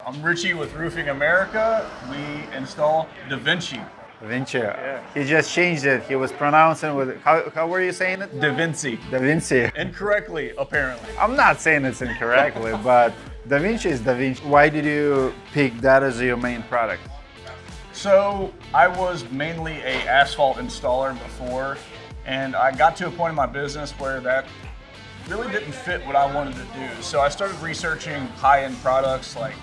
I'm Richie with Roofing America. We install DaVinci. Vinci. He just changed it. He was pronouncing with, how were you saying it? DaVinci. DaVinci. Incorrectly, apparently. I'm not saying it's incorrectly, but DaVinci is DaVinci. Why did you pick that as your main product? So I was mainly a asphalt installer before, and I got to a point in my business where that really didn't fit what I wanted to do. So I started researching high-end products like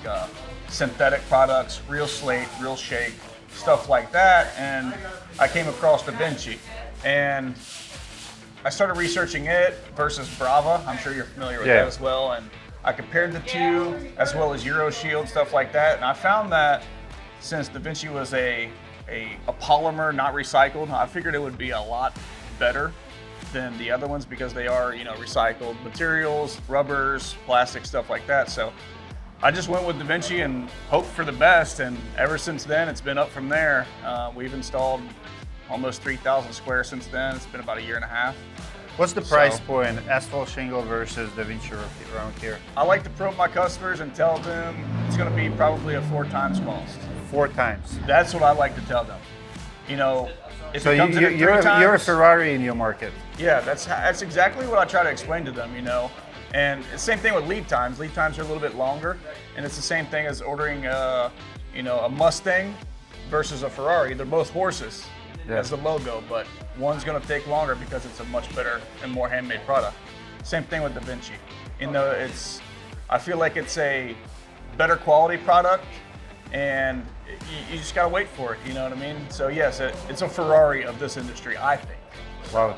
synthetic products, real slate, real shake, stuff like that, and I came across DaVinci. And I started researching it versus Brava. I'm sure you're familiar with that as well. And I compared the two, as well as EuroShield, stuff like that. And I found that since DaVinci was a polymer, not recycled, I figured it would be a lot better than the other ones because they are, recycled materials, rubbers, plastic, stuff like that. So I just went with DaVinci and hoped for the best, and ever since then it's been up from there. We've installed almost 3,000 square since then. It's been about a year and a half. What's the price point, asphalt shingle versus DaVinci around here? I like to probe my customers and tell them it's going to be probably a 4 times cost. 4 times. That's what I like to tell them. If So it comes in at 3 times, you're a Ferrari in your market. Yeah, that's exactly what I try to explain to them, And the same thing with lead times. Lead times are a little bit longer, and it's the same thing as ordering a Mustang versus a Ferrari. They're both horses as the logo, but one's going to take longer because it's a much better and more handmade product. Same thing with DaVinci. I feel like it's a better quality product, and you just got to wait for it. You know what I mean? So yes, it's a Ferrari of this industry, I think. Wow.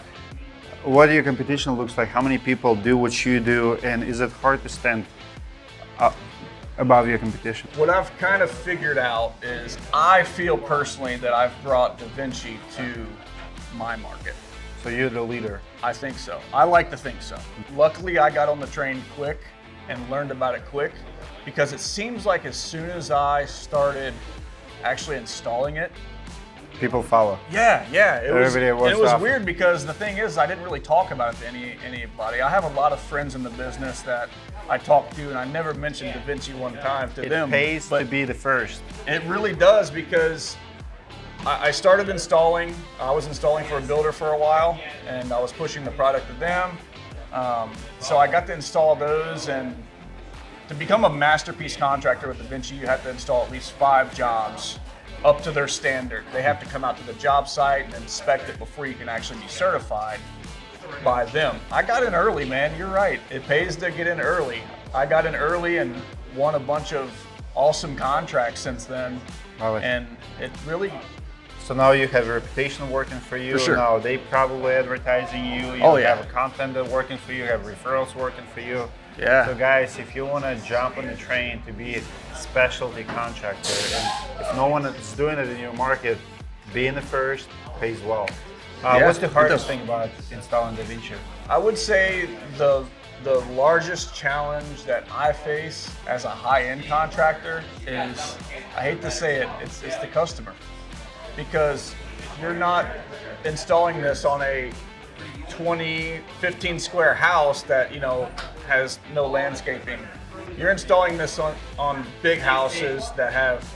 What your competition looks like? How many people do what you do, and is it hard to stand above your competition? What I've kind of figured out is I feel personally that I've brought DaVinci to my market. So you're the leader? I think so. I like to think so. Luckily, I got on the train quick and learned about it quick, because it seems like as soon as I started actually installing it, people follow. Yeah. It was off. weird because the thing is, I didn't really talk about it to anybody. I have a lot of friends in the business that I talk to, and I never mentioned DaVinci one time to them. It pays to be the first. It really does, because I started installing. I was installing for a builder for a while, and I was pushing the product to them. So I got to install those, and to become a masterpiece contractor with DaVinci, you have to install at least 5 jobs up to their standard. They have to come out to the job site and inspect it before you can actually be certified by them. I got in early, man. You're right. It pays to get in early. I got in early and won a bunch of awesome contracts since then. And it really... So now you have a reputation working for you. For sure. Now they probably advertising you. You have a content that working for you. You have referrals working for you. Yeah. So guys, if you want to jump on the train to be a specialty contractor, and if no one is doing it in your market, being the first pays well. What's the hardest thing about installing DaVinci? I would say the largest challenge that I face as a high-end contractor is, I hate to say it, it's the customer. Because you're not installing this on a 15 square house that has no landscaping. You're installing this on big houses that have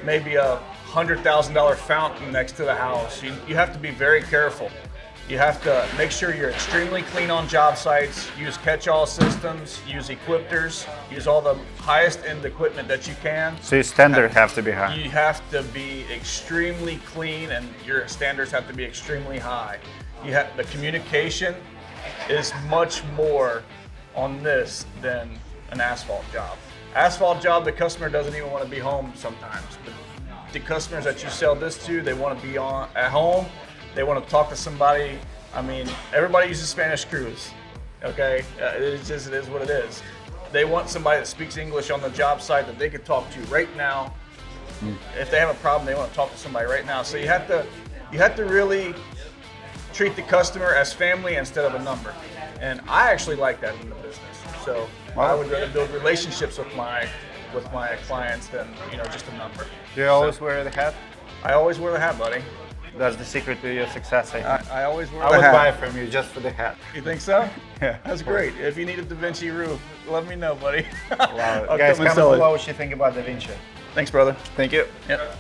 maybe a $100,000 fountain next to the house. You have to be very careful. You have to make sure you're extremely clean on job sites, use catch-all systems, use equipters, use all the highest end equipment that you can. So your standards have to be high. You have to be extremely clean, and your standards have to be extremely high. The communication is much more on this than an asphalt job. Asphalt job, the customer doesn't even want to be home sometimes. The customers that you sell this to, they want to be at home. They want to talk to somebody. I mean, everybody uses Spanish crews, okay? It is what it is. They want somebody that speaks English on the job site that they could talk to right now. If they have a problem, they want to talk to somebody right now. So you have to really treat the customer as family instead of a number. And I actually like that in the business. So I would rather build relationships with my clients than just a number. Do you always wear the hat? I always wear the hat, buddy. That's the secret to your success, I think. I always wear I the would hat. buy it from you just for the hat. You think so? Yeah. That's great. If you need a DaVinci roof, let me know, buddy. Wow. I'll Guys, come and comment sell it. below what you think about DaVinci. Thanks, brother. Thank you. Yep.